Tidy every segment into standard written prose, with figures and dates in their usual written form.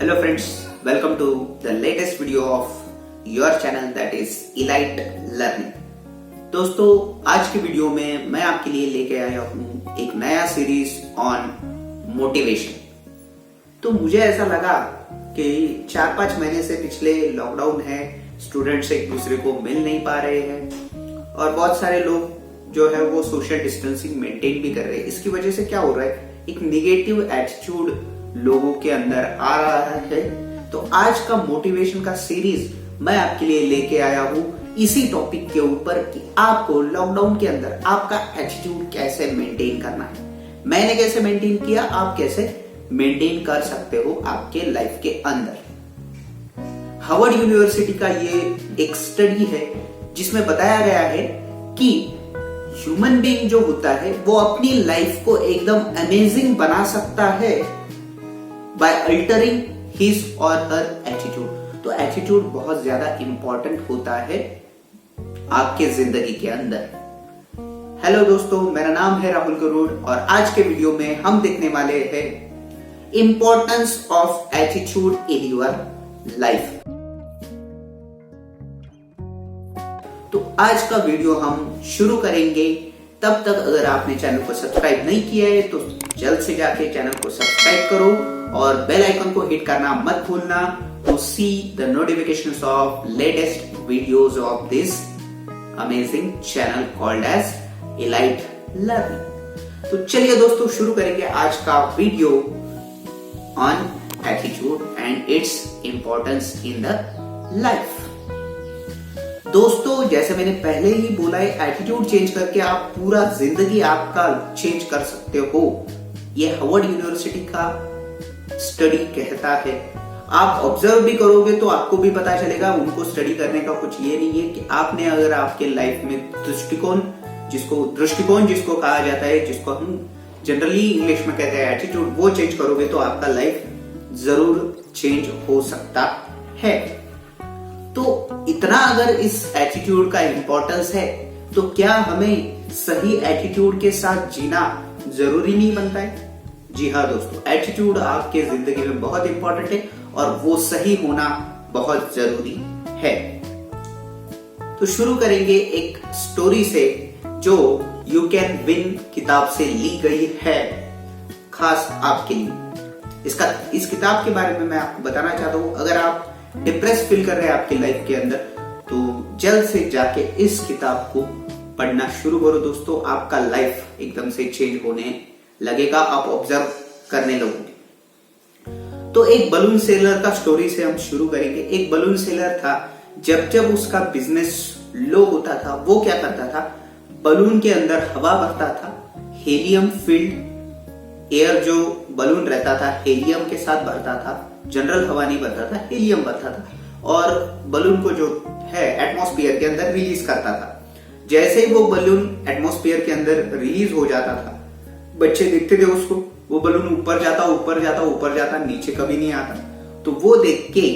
Hello friends, welcome to the latest video of your channel that is Elite Learning। दोस्तों आज की video में मैं आपके लिए लेके आया हूँ एक नया सीरीज ऑन मोटिवेशन। तो मुझे ऐसा लगा कि 4-5 महीने से पिछले लॉकडाउन है, स्टूडेंट्स एक दूसरे को मिल नहीं पा रहे हैं और बहुत सारे लोग जो है वो सोशल डिस्टेंसिंग मेंटेन भी कर रहे हैं। इसकी वजह से क्या हो रहा है, एक निगेटिव एटीट्यूड लोगों के अंदर आ रहा है। तो आज का मोटिवेशन का सीरीज मैं आपके लिए लेके आया हूं इसी टॉपिक के ऊपर कि आपको लॉकडाउन के अंदर आपका एटीट्यूड कैसे मेंटेन करना है। मैंने कैसे मेंटेन किया, आप कैसे मेंटेन कर सकते हो आपके लाइफ के अंदर। हार्वर्ड यूनिवर्सिटी का ये एक स्टडी है जिसमें बताया गया है कि ह्यूमन बीइंग जो होता है वो अपनी लाइफ को एकदम अमेजिंग बना सकता है बाय अल्टरिंग हिज और हर एटीट्यूड। तो एटीट्यूड बहुत ज्यादा इंपॉर्टेंट होता है आपके जिंदगी के अंदर। हेलो दोस्तों, मेरा नाम है राहुल गरुड़ और आज के वीडियो में हम देखने वाले हैं importance of attitude in your life. तो आज का वीडियो हम शुरू करेंगे। तब तक अगर आपने चैनल को सब्सक्राइब नहीं किया है तो जल्द से जाके चैनल को सब्सक्राइब करो और बेल आइकन को हिट करना मत भूलना to see the notifications of latest videos of this amazing channel called as elite learning. तो चलिए दोस्तों शुरू करेंगे आज का video on attitude and its importance in the life. दोस्तों जैसे मैंने पहले ही बोला है, एटीट्यूड चेंज करके आप पूरा जिंदगी आपका चेंज कर सकते हो। ये हार्वर्ड यूनिवर्सिटी का स्टडी कहता है। आप ऑब्जर्व भी करोगे तो आपको भी पता चलेगा। उनको स्टडी करने का कुछ ये नहीं है कि आपने अगर आपके लाइफ में दृष्टिकोण जिसको कहा जाता है, जिसको हम जनरली इंग्लिश में कहते हैं एटीट्यूड, वो चेंज करोगे तो आपका लाइफ जरूर चेंज हो सकता है। तो इतना अगर इस एटीट्यूड का इंपॉर्टेंस है तो क्या हमें सही एटीट्यूड के साथ जीना जरूरी नहीं बनता है? जी हाँ दोस्तों, एटीट्यूड आपके जिंदगी में बहुत इंपॉर्टेंट है और वो सही होना बहुत जरूरी है। तो शुरू करेंगे एक स्टोरी से जो यू कैन विन किताब से ली गई है खास आपके लिए। इस किताब के बारे में मैं आपको बताना चाहता हूं। अगर आप डिप्रेस फील कर रहे हैं आपके लाइफ के अंदर तो जल्द से जाके इस किताब को पढ़ना शुरू करो दोस्तों। आपका लाइफ एकदम से चेंज होने लगेगा, आप ऑब्जर्व करने लगोगे। तो एक बलून सेलर का स्टोरी से हम शुरू करेंगे। एक बलून सेलर था, जब उसका बिजनेस लो होता था वो क्या करता था, बलून के अंदर हवा भरता था। हेलियम फिल्ड एयर जो बलून रहता था हेलियम के साथ भरता था, जनरल हवा नहीं भरता था, हेलियम भरता था और बलून को जो है एटमॉस्फेयर के अंदर रिलीज करता था। जैसे ही वो बलून एटमॉस्फेयर के अंदर रिलीज हो जाता था, बच्चे देखते थे उसको, वो बलून ऊपर जाता, नीचे कभी नहीं आता। तो वो देख के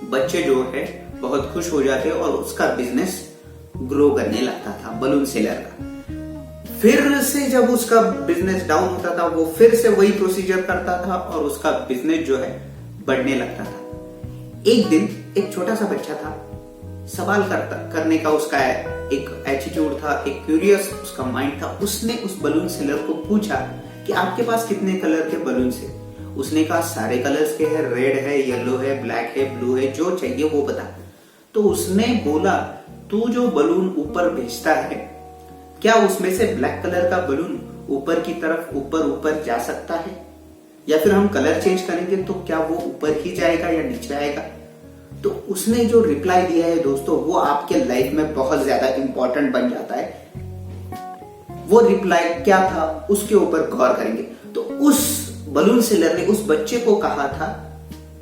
बच्चे जो है बहुत खुश हो जाते और उसका बिजनेस ग्रो करने लगता था बलून सेलर का। फिर से जब उसका बिजनेस डाउन होता था वो फिर से वही प्रोसीजर करता था और उसका बिजनेस जो है बढ़ने लगता था। एक दिन एक छोटा सा बच्चा था, सवाल करने का उसका एक एटीट्यूड था, एक क्यूरियस उसका माइंड था। उसने उस बलून सेलर को पूछा कि आपके पास कितने कलर के बलून है? उसने कहा सारे कलर्स के हैं, रेड है, येलो है, ब्लैक है, ब्लू है, जो चाहिए वो बता। तो उसने बोला तू जो बलून ऊपर भेजता है क्या उसमें से ब्लैक कलर का बलून ऊपर की तरफ ऊपर जा सकता है, या फिर हम कलर चेंज करेंगे तो क्या वो ऊपर ही जाएगा या नीचे आएगा? तो उसने जो रिप्लाई दिया है दोस्तों वो आपके लाइफ में बहुत ज्यादा इंपॉर्टेंट बन जाता है। वो रिप्लाई क्या था उसके ऊपर गौर करेंगे। तो उस बलून सेलर ने उस बच्चे को कहा था,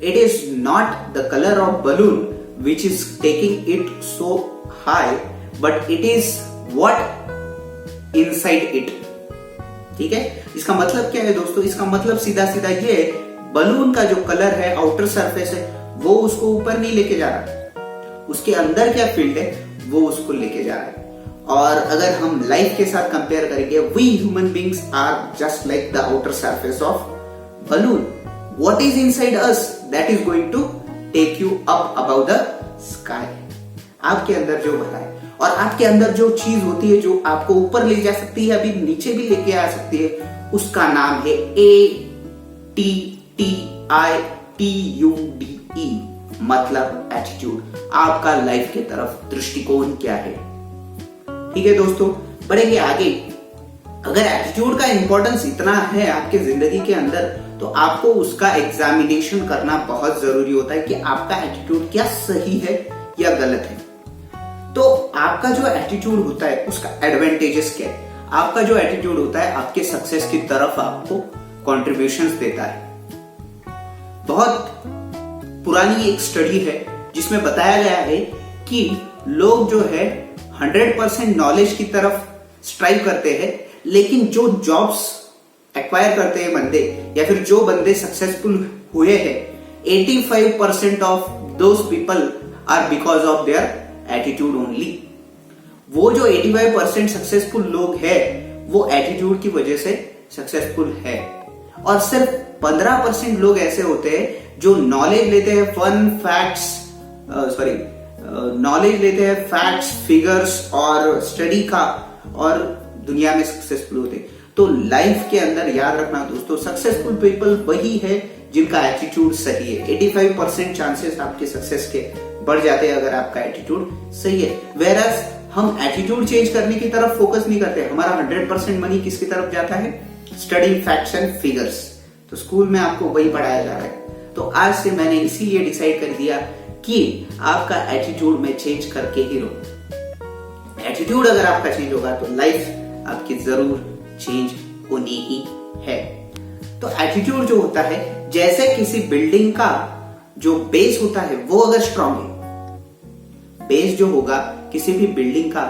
it is not the colour of balloon which is taking it so high but it is what inside it. ठीक है, इसका मतलब क्या है दोस्तों? इसका मतलब सीधा ये है, बलून का जो कलर है, आउटर सरफेस है, वो उसको ऊपर नहीं लेके जा रहा, उसके अंदर क्या फील्ड है वो उसको लेके जा रहा है। और अगर हम लाइफ के साथ कंपेयर करेंगे, we human beings are just like the outer surface of balloon. what is inside us that is going to take you up above the sky. आपके अंदर जो भला है और आपके अंदर जो चीज होती है जो आपको ऊपर ले जा सकती है, अभी नीचे भी लेके आ सकती है, उसका नाम है ATTITUDE, मतलब एटीट्यूड। आपका लाइफ के तरफ दृष्टिकोण क्या है। ठीक है दोस्तों, बढ़ेंगे आगे। अगर एटीट्यूड का इंपॉर्टेंस इतना है आपके जिंदगी के अंदर, तो आपको उसका एग्जामिनेशन करना बहुत जरूरी होता है कि आपका एटीट्यूड क्या सही है या गलत है। तो आपका जो एटीट्यूड होता है उसका एडवांटेजेस क्या है। आपका जो एटीट्यूड होता है आपके सक्सेस की तरफ आपको कॉन्ट्रीब्यूशंस देता है। बहुत पुरानी एक स्टडी है जिसमें बताया गया है कि लोग जो है 100% नॉलेज की तरफ स्ट्राइव करते हैं, लेकिन जो जॉब्स एक्वायर करते हैं बंदे, या फिर जो बंदे सक्सेसफुल हुए हैं, 85% of those people are because of their attitude only. वो जो 85% सक्सेसफुल लोग हैं वो एटीट्यूड की वजह से सक्सेसफुल है, और सिर्फ 15% लोग ऐसे होते हैं जो नॉलेज लेते हैं नॉलेज लेते हैं फैक्ट्स, फिगर्स और स्टडी का, और दुनिया में सक्सेसफुल होते हैं। तो लाइफ के अंदर याद रखना दोस्तों, सक्सेसफुल पीपल वही है जिनका एटीट्यूड सही है। 85% चांसेस आपके सक्सेस के बढ़ जाते हैं अगर आपका एटीट्यूड सही है। वेरएज हम एटीट्यूड चेंज करने की तरफ फोकस नहीं करते। हमारा 100% मनी किसकी तरफ जाता है? Study facts and figures. तो स्कूल में आपको वही पढ़ाया जा रहा है। तो आज से मैंने इसीलिए डिसाइड कर दिया कि आपका एटीट्यूड में चेंज करके ही रहो। एटीट्यूड अगर आपका चेंज होगा तो लाइफ आपकी जरूर चेंज होनी ही है। तो एटीट्यूड जो होता है, जैसे किसी बिल्डिंग का जो बेस होता है वो अगर स्ट्रांग है, बेस जो होगा किसी भी बिल्डिंग का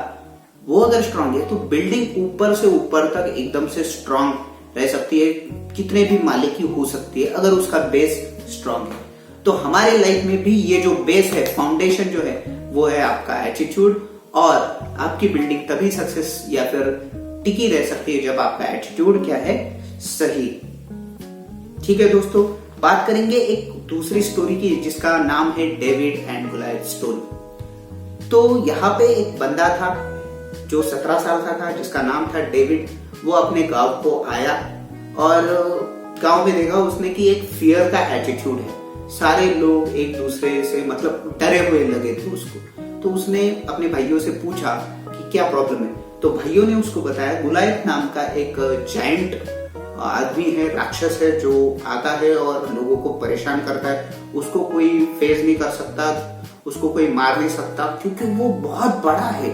वो अगर स्ट्रांग है, तो बिल्डिंग ऊपर से ऊपर तक एकदम से स्ट्रांग रह सकती है, कितने भी माले की हो सकती है अगर उसका बेस स्ट्रांग है। तो हमारे लाइफ में भी ये जो बेस है, फाउंडेशन जो है, वो है आपका एटीट्यूड, और आपकी बिल्डिंग तभी सक्सेस या फिर टिकी रह सकती है जब आपका एटीट्यूड क्या है? सही। ठीक है दोस्तों, बात करेंगे एक दूसरी स्टोरी की जिसका नाम है डेविड एंड गोलियथ स्टोरी। तो यहाँ पे एक बंदा था जो 17 साल का था, जिसका नाम था डेविड। वो अपने गांव को आया और गांव में देखा उसने कि एक फियर का एटीट्यूड है, सारे लोग एक दूसरे से मतलब डरे हुए लगे थे उसको। तो उसने अपने भाइयों से पूछा कि क्या प्रॉब्लम है। तो भाइयों ने उसको बताया गोलियथ नाम का एक जायंट आदमी है, राक्षस है, जो आता है और लोगों को परेशान करता है। उसको कोई फेस नहीं कर सकता, उसको कोई मार नहीं सकता क्योंकि वो बहुत बड़ा है।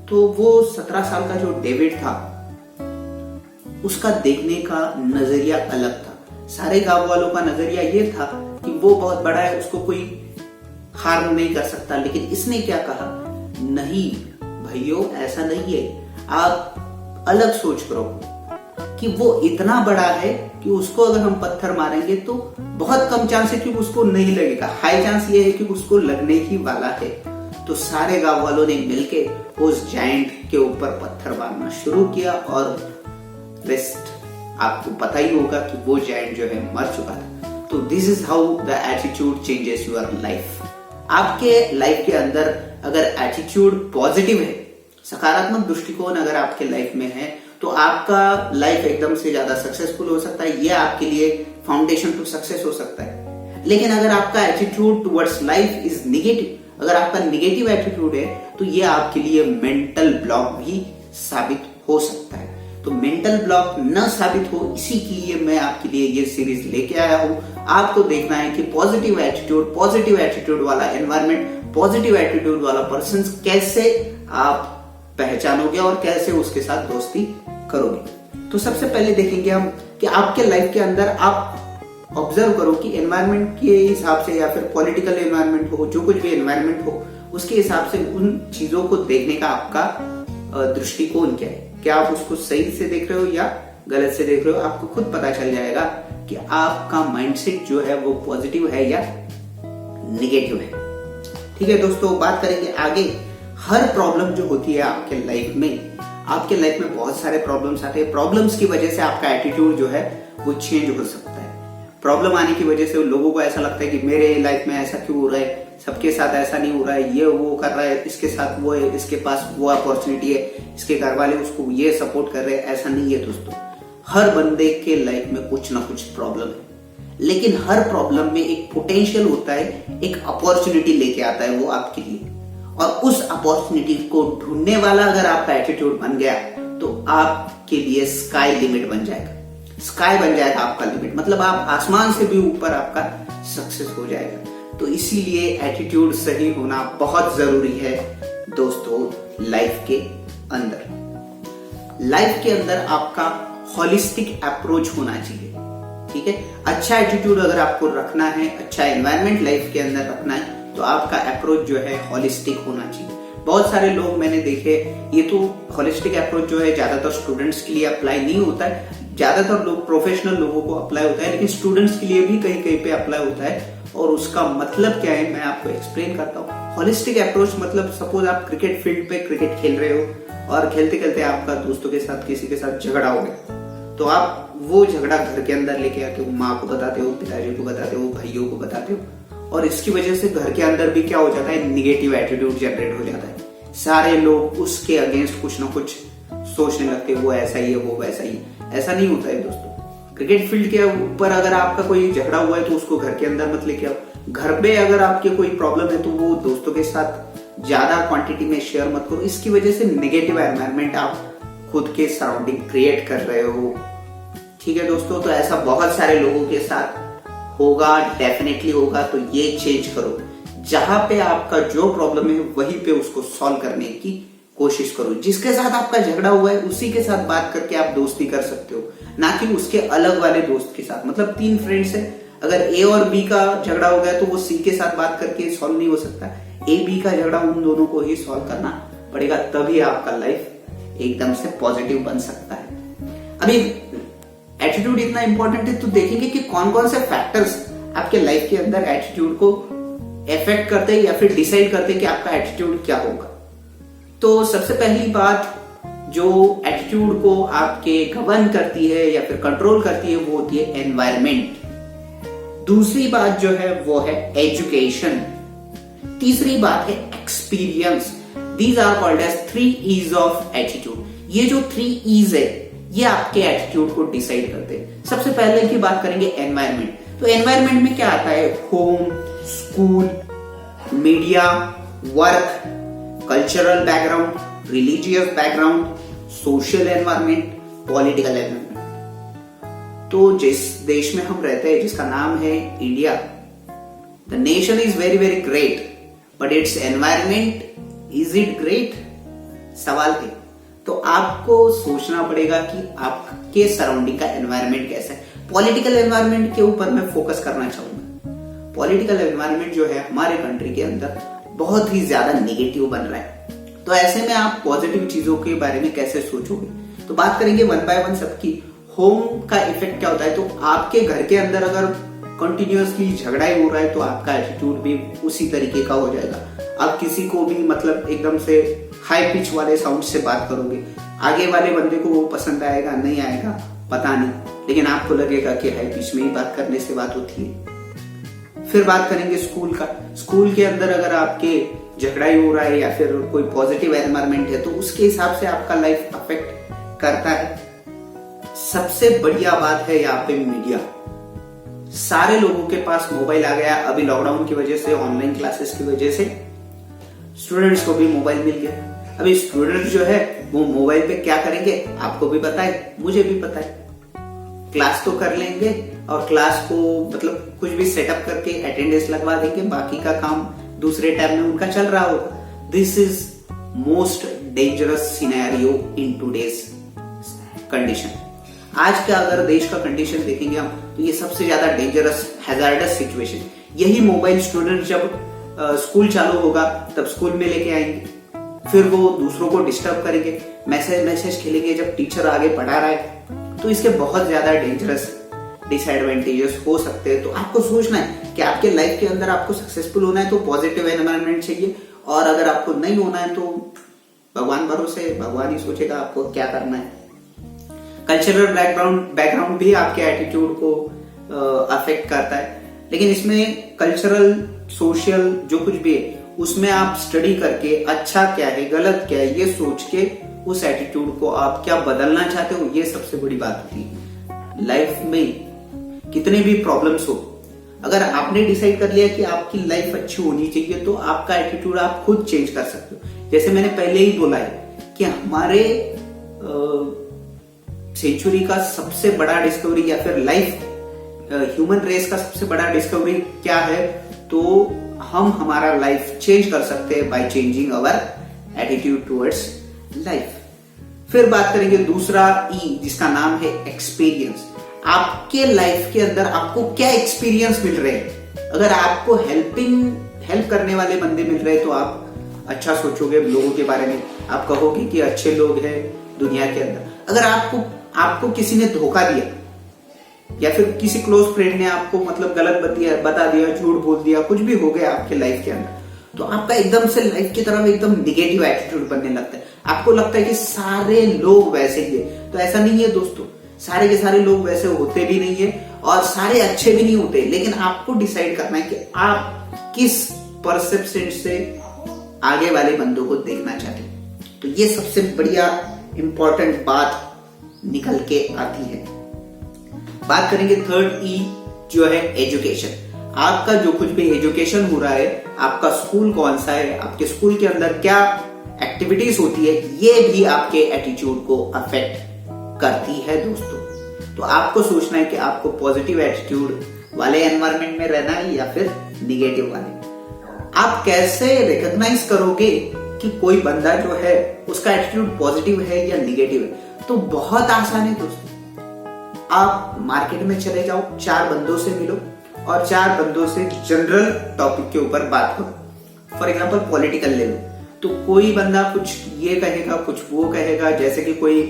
तो वो 17 साल का जो डेविड था उसका देखने का नजरिया अलग था। सारे गांव वालों का नजरिया ये था कि वो बहुत बड़ा है, उसको कोई हार्म नहीं कर सकता। लेकिन इसने क्या कहा, नहीं भाइयों ऐसा नहीं है, आप अलग सोच करो कि वो इतना बड़ा है कि उसको अगर हम पत्थर मारेंगे तो बहुत कम चांस है कि उसको नहीं लगेगा, हाई चांस ये है कि उसको लगने ही वाला है। तो सारे गांव वालों ने मिलके उस जायंट के ऊपर पत्थर मारना शुरू किया, और रेस्ट आपको पता ही होगा कि वो जायंट जो है मर चुका था। तो this is how the attitude changes your life. आपके लाइफ के अंदर अगर एटीट्यूड पॉजिटिव है, सकारात्मक दृष्टिकोण अगर आपके लाइफ में है, तो आपका लाइफ एकदम से ज्यादा सक्सेसफुल हो सकता है। ये आपके लिए फाउंडेशन टू सक्सेस हो सकता है। लेकिन अगर आपका attitude towards life is negative, अगर आपका निगेटिव एटीट्यूड है, तो ये आपके लिए मेंटल ब्लॉक भी साबित हो सकता है। तो मेंटल ब्लॉक न साबित हो, इसी के लिए मैं आपके लिए ये सीरीज लेके आया हूं। आपको देखना है कि पॉजिटिव एटीट्यूड वाला एनवायरनमेंट, पॉजिटिव एटीट्यूड वाला पर्सन कैसे आप पहचानोगे और कैसे उसके साथ दोस्ती करोगे। तो सबसे पहले देखेंगे हम कि आपके लाइफ के अंदर आप ऑब्जर्व करो कि एनवायरनमेंट के हिसाब से, या फिर पॉलिटिकल एनवायरनमेंट हो, जो कुछ भी एनवायरनमेंट हो, उसके हिसाब से उन चीजों को देखने का आपका दृष्टिकोण क्या है। क्या आप उसको सही से देख रहे हो या गलत से देख रहे हो? आपको खुद पता चल जाएगा कि आपका माइंडसेट जो है वो पॉजिटिव है या निगेटिव है। ठीक है दोस्तों, बात करेंगे आगे। हर प्रॉब्लम जो होती है आपके लाइफ में बहुत सारे प्रॉब्लम्स आते हैं। प्रॉब्लम्स की वजह से आपका एटीट्यूड जो है वो चेंज हो सकता है। प्रॉब्लम आने की वजह से लोगों को ऐसा लगता है कि मेरे लाइफ में ऐसा क्यों हो रहा है, सबके साथ ऐसा नहीं हो रहा है, ये वो कर रहा है, इसके साथ वो है, इसके पास वो अपॉर्चुनिटी है, इसके घर वाले उसको ये सपोर्ट कर रहे हैं। ऐसा नहीं है दोस्तों, हर बंदे के लाइफ में कुछ ना कुछ प्रॉब्लम है, लेकिन हर प्रॉब्लम में एक पोटेंशियल होता है, एक अपॉर्चुनिटी लेके आता है वो आपके लिए। और उस अपॉर्चुनिटी को ढूंढने वाला अगर आपका एटीट्यूड बन गया तो आपके लिए स्काई लिमिट बन जाएगा, स्काई बन जाएगा आपका लिमिट, मतलब आप आसमान से भी ऊपर आपका सक्सेस हो जाएगा। तो इसीलिए एटीट्यूड सही होना बहुत जरूरी है दोस्तों। लाइफ के अंदर आपका होलिस्टिक अप्रोच होना चाहिए, ठीक है। अच्छा एटीट्यूड अगर आपको रखना है, अच्छा एनवायरनमेंट लाइफ के अंदर रखना है, तो आपका अप्रोच जो है होलिस्टिक होना चाहिए। बहुत सारे लोग मैंने देखे, ये तो होलिस्टिक अप्रोच जो है ज्यादातर स्टूडेंट्स के लिए अप्लाई नहीं होता है, ज्यादातर लोग प्रोफेशनल लोगों को अप्लाई होता है, लेकिन स्टूडेंट्स के लिए भी कहीं कहीं पे अप्लाई होता है। और उसका मतलब क्या है मैं आपको एक्सप्लेन करता हूँ। होलिस्टिक अप्रोच मतलब सपोज आप क्रिकेट फील्ड पे क्रिकेट खेल रहे हो और खेलते खेलते आपका दोस्तों के साथ किसी के साथ झगड़ा हो गया, तो आप वो झगड़ा घर के अंदर लेके आके हो, माँ को बताते हो, पिताजी को बताते हो, भाइयों को बताते हो, और इसकी वजह से घर के अंदर भी क्या हो जाता है, निगेटिव एटीट्यूड जनरेट हो जाता है। सारे लोग उसके अगेंस्ट कुछ ना कुछ सोचने लगते हैं, वो ऐसा ही है, वो वैसा ही है। ऐसा नहीं होता है दोस्तों। क्रिकेट फील्ड के ऊपर अगर आपका कोई झगड़ा हुआ है तो उसको घर के अंदर मत लेके आओ। घर पे अगर आपके कोई प्रॉब्लम है तो वो दोस्तों के साथ ज्यादा क्वांटिटी में शेयर मत करो। इसकी वजह से नेगेटिव एनवायरनमेंट आप खुद के सराउंडिंग क्रिएट कर रहे हो, ठीक है दोस्तों। तो ऐसा बहुत सारे लोगों के साथ होगा, डेफिनेटली होगा। तो ये चेंज करो, जहां पे आपका जो प्रॉब्लम है वहीं पे उसको सॉल्व करने की कोशिश करो। जिसके साथ आपका झगड़ा हुआ है उसी के साथ बात करके आप दोस्ती कर सकते हो, ना कि उसके अलग वाले दोस्त के साथ। मतलब 3 फ्रेंड्स है, अगर ए और बी का झगड़ा हो गया तो वो सी के साथ बात करके सॉल्व नहीं हो सकता। ए बी का झगड़ा उन दोनों को ही सॉल्व करना पड़ेगा, तभी आपका लाइफ एकदम से पॉजिटिव बन सकता है। अभी एटीट्यूड इतना इंपॉर्टेंट है तो देखेंगे कि कौन कौन से फैक्टर्स आपके लाइफ के अंदर एटीट्यूड को इफेक्ट करते हैं या फिर डिसाइड करते हैं कि आपका एटीट्यूड क्या होगा। तो सबसे पहली बात जो एटीट्यूड को आपके गवर्न करती है या फिर कंट्रोल करती है वो होती है एनवायरनमेंट। दूसरी बात जो है वो है एजुकेशन। तीसरी बात है experience. These are called as 3 E's of attitude. ये जो 3 E's है ये आपके एटीट्यूड को डिसाइड करते हैं। सबसे पहले की बात करेंगे एनवायरनमेंट। तो एनवायरनमेंट में क्या आता है, home, school, media, work, cultural background, religious background, social environment, political environment. तो जिस देश में हम रहते हैं जिसका नाम है India, the nation is very very great, but it's environment, is it great? सवाल है। तो आपको सोचना पड़ेगा कि आपके सराउंडिंग का एनवायरनमेंट कैसा है। पॉलिटिकल एनवायरनमेंट के ऊपर मैं फोकस करना चाहूंगा। पॉलिटिकल एनवायरनमेंट जो है हमारे कंट्री के अंदर बहुत ही ज्यादा नेगेटिव बन रहा है। तो ऐसे में आप पॉजिटिव चीजों के बारे में कैसे सोचोगे? तो बात करेंगे वन बाय वन सबकी। होम का इफेक्ट क्या होता है, तो आपके घर के अंदर अगर कंटिन्यूअसली झगड़ा ही हो रहा है तो आपका एटीट्यूड भी उसी तरीके का हो जाएगा। आप किसी को भी मतलब एकदम से हाई पिच वाले साउंड से बात करोगे, आगे वाले बंदे को वो पसंद आएगा नहीं आएगा पता नहीं, लेकिन आपको लगेगा कि हाई पिच में ही बात करने से बात होती है। फिर बात करेंगे स्कूल का। स्कूल के अंदर अगर आपके झगड़ा ही हो रहा है या फिर कोई पॉजिटिव एनवायरनमेंट है तो उसके हिसाब से आपका लाइफ अफेक्ट करता है। सबसे बढ़िया बात है यहाँ पे मीडिया। सारे लोगों के पास मोबाइल आ गया। अभी लॉकडाउन की वजह से, ऑनलाइन क्लासेस की वजह से स्टूडेंट्स को भी मोबाइल मिल गया। अभी स्टूडेंट्स जो है वो मोबाइल पे क्या करेंगे आपको भी पता है, मुझे भी पता है। क्लास तो कर लेंगे और क्लास को मतलब कुछ भी सेटअप करके अटेंडेंस लगवा देंगे, बाकी का काम दूसरे टैब में उनका चल रहा होगा। This is most dangerous scenario in today's condition. आज का अगर देश का कंडीशन देखेंगे हम तो ये सबसे ज्यादा डेंजरस हैजार्डस सिचुएशन। यही मोबाइल स्टूडेंट जब स्कूल चालू होगा तब स्कूल में लेके आएंगे, फिर वो दूसरों को डिस्टर्ब करेंगे, मैसेज खेलेंगे जब टीचर आगे पढ़ा रहा है। तो इसके बहुत ज्यादा डेंजरस डिसएडवांटेजेस हो सकते हैं। तो आपको सोचना है कि आपके लाइफ के अंदर आपको सक्सेसफुल होना है तो पॉजिटिव एनवायरनमेंट चाहिए, और अगर आपको नहीं होना है तो भगवान भरोसे, भगवान ही सोचेगा आपको क्या करना है। कल्चरल बैकग्राउंड भी आपके एटीट्यूड को अफेक्ट करता है। लेकिन इसमें कल्चरल, सोशल जो कुछ भी है उसमें आप स्टडी करके अच्छा क्या है, गलत क्या है, ये सोच के उस एटीट्यूड को आप क्या बदलना चाहते हो, ये सबसे बड़ी बात होती है। लाइफ में कितने भी प्रॉब्लम्स हो, अगर आपने डिसाइड कर लिया कि आपकी लाइफ अच्छी होनी चाहिए तो आपका एटीट्यूड आप खुद चेंज कर सकते हो। जैसे मैंने पहले ही बोला है कि हमारे सेंचुरी का सबसे बड़ा डिस्कवरी या फिर लाइफ ह्यूमन रेस का सबसे बड़ा डिस्कवरी क्या है, तो हम हमारा लाइफ चेंज कर सकते हैं by changing our attitude towards life. फिर बात करेंगे दूसरा ई, जिसका नाम है एक्सपीरियंस। आपके लाइफ के अंदर आपको क्या एक्सपीरियंस मिल रहे हैं। अगर आपको हेल्प करने वाले बंदे मिल रहे हैं तो आप अच्छा सोचोगे लोगों के बारे में, आप कहोगे कि अच्छे लोग हैं दुनिया के अंदर। अगर आपको किसी ने धोखा दिया या फिर किसी क्लोज फ्रेंड ने आपको मतलब गलत बता दिया, झूठ बोल दिया, कुछ भी हो गया आपके लाइफ के अंदर, तो आपका एकदम से लाइफ की तरफ एकदम निगेटिव एटीट्यूड बनने लगता है। आपको लगता है कि सारे लोग वैसे ही है, तो ऐसा नहीं है दोस्तों। सारे के सारे लोग वैसे होते भी नहीं है और सारे अच्छे भी नहीं होते। लेकिन आपको डिसाइड करना है कि आप किस परसेप्शन से आगे वाले बंदों को देखना चाहते हैं। तो ये सबसे बढ़िया इंपॉर्टेंट बात निकल के आती है। बात करेंगे थर्ड ई, जो है एजुकेशन। आपका जो कुछ भी एजुकेशन हो रहा है, आपका स्कूल कौन सा है, आपके स्कूल के अंदर क्या एक्टिविटीज होती है, ये भी आपके एटीट्यूड को अफेक्ट करती है दोस्तों। तो आपको सोचना है कि आपको पॉजिटिव एटीट्यूड वाले एनवायरनमेंट में रहना है या फिर निगेटिव वाले। आप कैसे रिकॉग्नाइज करोगे कि कोई बंदा जो है उसका एटीट्यूड पॉजिटिव है या निगेटिव है? तो बहुत आसान है दोस्तों। आप मार्केट में चले जाओ, 4 बंदों से मिलो और 4 बंदों से जनरल टॉपिक के ऊपर बात करो। फॉर एग्जांपल पॉलिटिकल ले लो, तो कोई बंदा कुछ ये कहेगा, कुछ वो कहेगा। जैसे कि कोई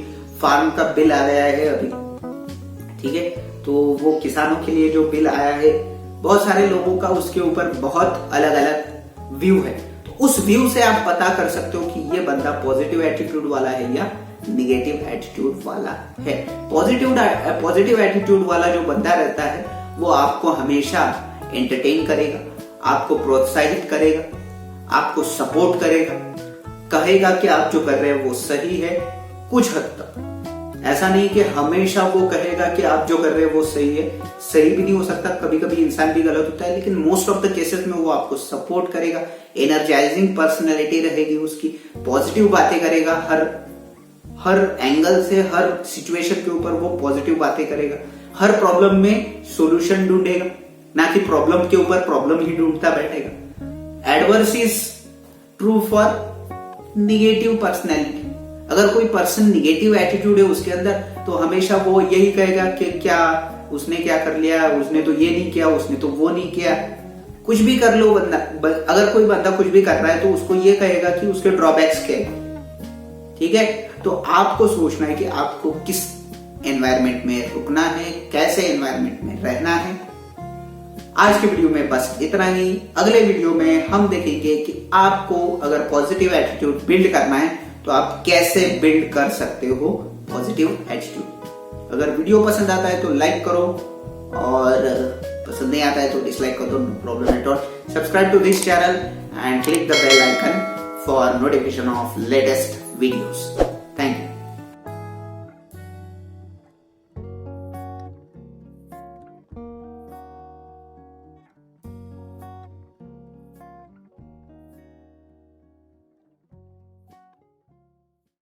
फार्म का बिल आ गया है अभी, ठीक है, तो वो किसानों के लिए जो बिल आया है, बहुत सारे लोगों का उसके ऊपर बहुत अलग अलग व्यू है। तो उस व्यू से आप पता कर सकते हो कि ये बंदा पॉजिटिव एटीट्यूड वाला है या निगेटिव एटीट्यूड वाला है। पॉजिटिव एटीट्यूड वाला जो बंदा रहता है वो आपको हमेशा एंटरटेन करेगा, आपको प्रोत्साहित करेगा, आपको सपोर्ट करेगा, कहेगा कि आप जो कर रहे हैं वो सही है। कुछ हद तक ऐसा नहीं कि हमेशा वो कहेगा कि आप जो कर रहे हैं वो सही है, सही भी नहीं हो सकता, कभी कभी इंसान भी गलत होता है, लेकिन मोस्ट ऑफ द केसेस में वो आपको सपोर्ट करेगा। एनर्जाइजिंग पर्सनैलिटी रहेगी उसकी, पॉजिटिव बातें करेगा, हर एंगल से, हर सिचुएशन के ऊपर वो पॉजिटिव बातें करेगा, हर प्रॉब्लम में सॉल्यूशन ढूंढेगा, ना कि प्रॉब्लम के ऊपर प्रॉब्लम ही ढूंढता बैठेगा। Adverse is true for negative personality. अगर कोई पर्सन निगेटिव एटीट्यूड है उसके अंदर, तो हमेशा वो यही कहेगा कि क्या उसने क्या कर लिया, उसने तो ये नहीं किया, उसने तो वो नहीं किया। कुछ भी कर लो बंदा, अगर कोई बंदा कुछ भी कर रहा है तो उसको ये कहेगा कि उसके ड्रॉबैक्स क्या है। ठीक है, तो आपको सोचना है कि आपको किस एनवायरनमेंट में रुकना है, कैसे एनवायरनमेंट में रहना है। आज के वीडियो में बस इतना ही। अगले वीडियो में हम देखेंगे कि आपको अगर पॉजिटिव एटीट्यूड बिल्ड करना है तो आप कैसे बिल्ड कर सकते हो पॉजिटिव एटीट्यूड। अगर वीडियो पसंद आता है तो लाइक करो और पसंद नहीं आता है तो डिसलाइक कर दो, no problem at all. Subscribe to this channel and click the bell icon for notification of latest videos.